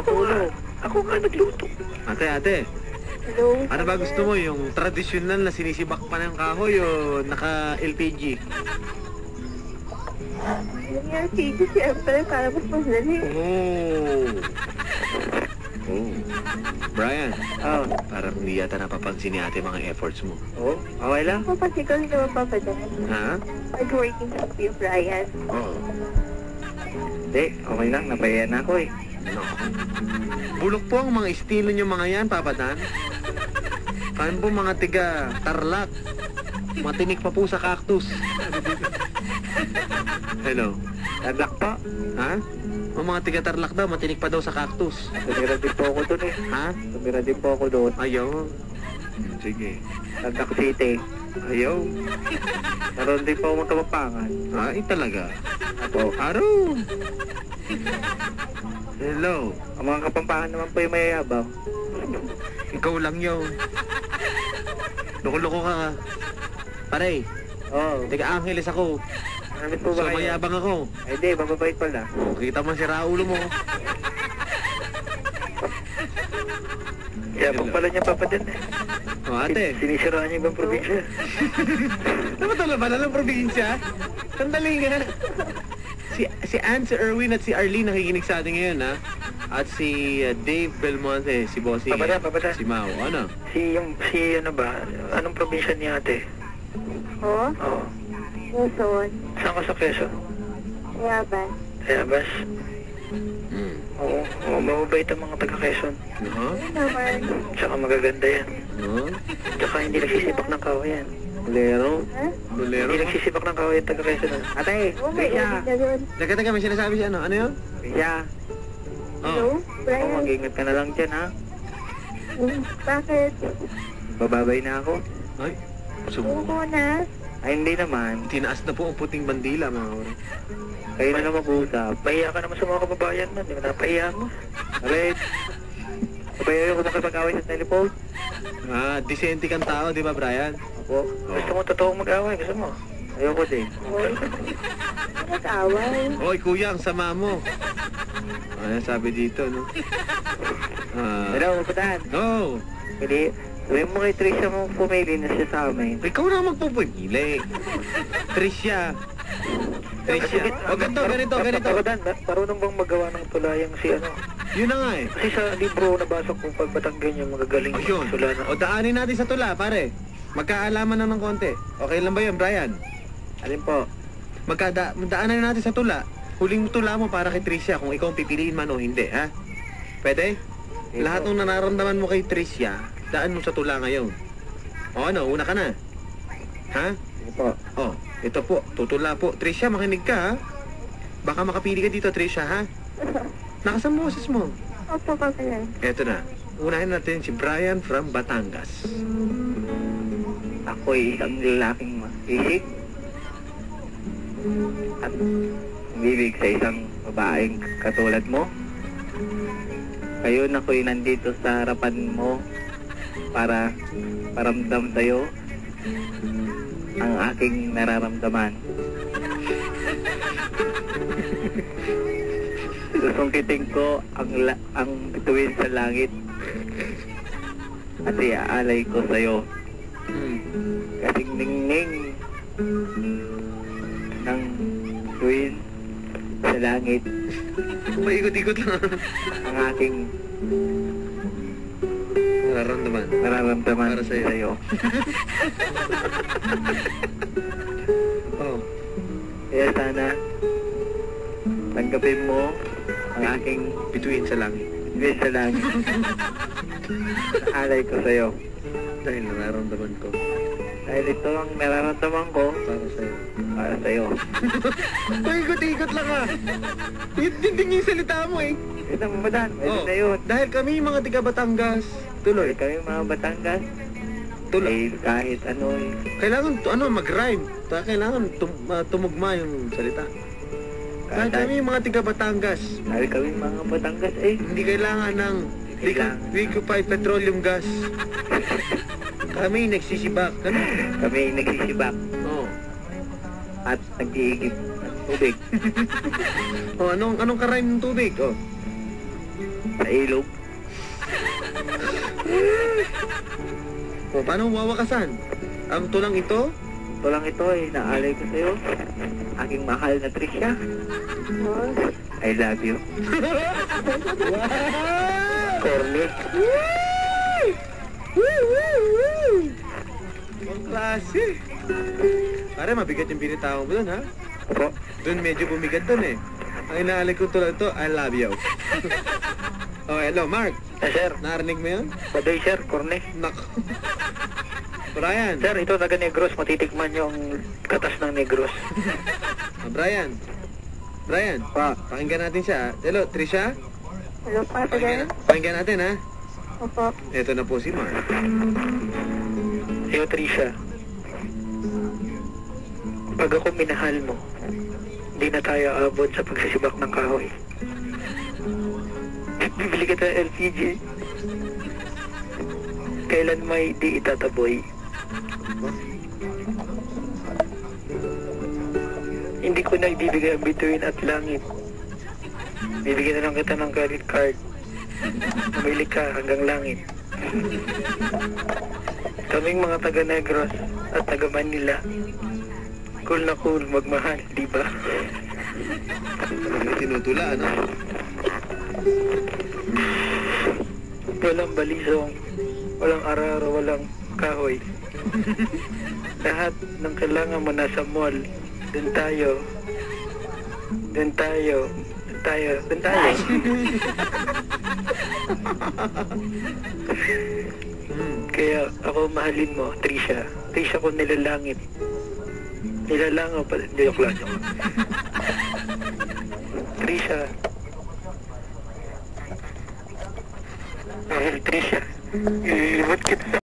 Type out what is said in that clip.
Tulog. Ako nga nagluto. Ate. Hello? Ano ba gusto mo? Yung tradisyonal na sinisibak pa ng kahoy o naka-LPG? Yung LPG, siyempre, para mas madali. Brian, Oh. parang hindi yata napapansin ni ate mga efforts mo. Oh, okay lang. Ako kasi ko naman papadaan. Ha? Hard-working sa Kuya Brian. Oo. Hindi, okay lang. Napahiya na ako eh. Ano? Bulok po ang mga estilo nyo mga yan, papatan. Kain po mga tiga Tarlac. Matinik pa po sa cactus. Hello? Tarlac pa. Ha? O mga tiga Tarlac daw, matinik pa daw sa cactus. Tumira din po ako doon eh. Ha? Tumira din po ako doon. Ayaw. Sige. Tarlac City. Ayaw. Naroon din po ako magkapapangan. Ay, talaga. Ako. Araw. Hello. Ang mga kapampangan naman po yung mayayabang. Ikaw lang yun. Loko-loko ka. Pare, Oo. tiga Angeles ako. Ano po So ba kayo? mayabang ako. Ay di, mababait pala. O, kita mo si Raulo mo. Kaya pag pala niya papadin eh. O ate, Sinisiraan niya ibang probinsya. ano ba ba ng probinsya? Sandali nga. Si Ann, si Erwin at si Arlene nakikinig sa atin ngayon, ha? At si Dave Belmonte, si Bossing. Papada. Si Mau, ano? Si ano ba? Anong probinsya niya ate? Oo? Oo. Luzon. Saan ka sa Quezon? Yaban. Tayabas? Hmm. Oo, mababait ang mga taga Quezon. Ano? Naman. Tsaka magaganda yan. No? Tsaka hindi nagsisibak ng kahoy yan. Bolero? Ha? Bolero? Hindi nagsisibak ng kahoy yung taga Quezon. Ate, Oo, may Risha! ulit na doon. Teka, may sinasabi siya, ano? Ano yun? Risha! Hello? Oh. Oo, Brian? mag-ingat ka na lang dyan ha. Bakit? Bababay na ako. Ay, Upo na. Ay, hindi naman. tinaas na po ang puting bandila, mga ore. Kayo na lang mag-uusap. Pahiya ka naman sa mga kababayan mo. Di ba napahiya mo? Alright. Papahiya ko makipag-away sa telephone. Disente kang tao, di ba, Brian? Ako. Gusto mo totoong mag-away. Gusto mo? Ayoko din. Hoy. Nag-away. Oy, kuya, ang sama mo. Ano sabi dito, no? Hello, Kutan. No! Hindi. Sabihin mo kay Trisha mo pumili na siya sa amin. Ikaw na magpupumili. Tricia. O, ganito. Kutan, marunong bang magawa ng tulayang si ano? Yun na nga eh. Kasi sa libro nabasa ko pag Batanggan yung magagaling Ayun. sula na. O, daanin natin sa tula, pare. Magkaalaman na ng konti. Okay lang ba yun, Brian? Alin po? Daanan natin sa tula. Huling tula mo para kay Tricia kung ikaw ang pipiliin man o hindi, ha? Pwede? Ito. Lahat ng nararamdaman mo kay Tricia, daan mo sa tula ngayon. O ano, una ka na. Ha? Ito po. O, ito po, tutula po. Tricia, makinig ka, ha? Baka makapili ka dito, Tricia, ha? Nakasang boses mo. Opo ka pala. Eto na. Unahin natin si Brian from Batangas. Ako'y isang lalaking masisig at bibig sa isang babaeng katulad mo. Ngayon ako'y nandito sa harapan mo para paramdam sa'yo ang aking nararamdaman. Susungkitin ko ang bituin sa langit at iaalay ko sa'yo. Kasing ningning ng tuwin sa langit Paikot-ikot lang. ang aking Nararamdaman. nararamdaman Para sa'yo. Oh. Kaya sana tanggapin mo ang aking Bituin sa langit. tuwin sa langit. Alay ko sa'yo. Dahil nararamdaman ko. Dahil ito ang nararamdaman ko Para sa'yo. para sa'yo. Paikot-ikot lang ah. Hindi yung salita mo eh. Ito mo ba dan? Pwede na yun. Dahil kami mga tiga Batangas. Tuloy. Kami mga Batangas. Tuloy. Eh, kahit ano eh. Kailangan mag-rhyme. Kailangan tumugma yung salita. Dahil kami mga tiga Batangas. Dahil kami mga Batangas eh. Hindi kailangan ng liquefied petroleum gas. Kami nagsisibak. Kami nagsisibak Oh. at nag-iigib ng tubig Oh, anong ka-rhyme ng tubig? Oh. sa ilog. O, paano mo wawakasan? Ang tulang ito? Ito lang ito ay naalay ko sa'yo. Aking mahal na Trisha. Oh, I love you. Wow! Corny. Ang klase. Pare, mabigat yung binitaw mo dun, ha? Opo. Dun medyo bumigat dun, eh. Ang inaalay ko tulang ito, I love you. Oh, hello, Mark. Sir. Narinig mo yun? Badoy, sir. Corny. Nako. Brian. Sir, ito taga Negros. Matitikman yung katas ng Negros. Brian. Brian. Pa. Pakinggan natin siya. Hello, Trisha. hello pa din. Pakinggan natin, ha? Opo. Ito na po si Mark. Sa'yo, Trisha. Pag ako minahal mo, hindi na tayo abot sa pagsisibak ng kahoy. Bibili kita ng LPG. Kailan may di itataboy. Hindi ko na ibibigay ang bituin at langit. Bibigyan na lang kita ng credit card. Umili ka hanggang langit. Kaming mga taga Negros at taga Manila. Cool na cool, magmahal, di ba? Tinutula, ano? Walang balisong, walang araro, walang kahoy. Lahat ng kailangan mo nasa mall. Doon tayo. Doon tayo. Doon tayo. Doon tayo. Kaya ako mahalin mo, Trisha. Trisha ko nilalangit. Nilalangaw pa. Joke lang. Trisha. Trisha. Iiwan kita sa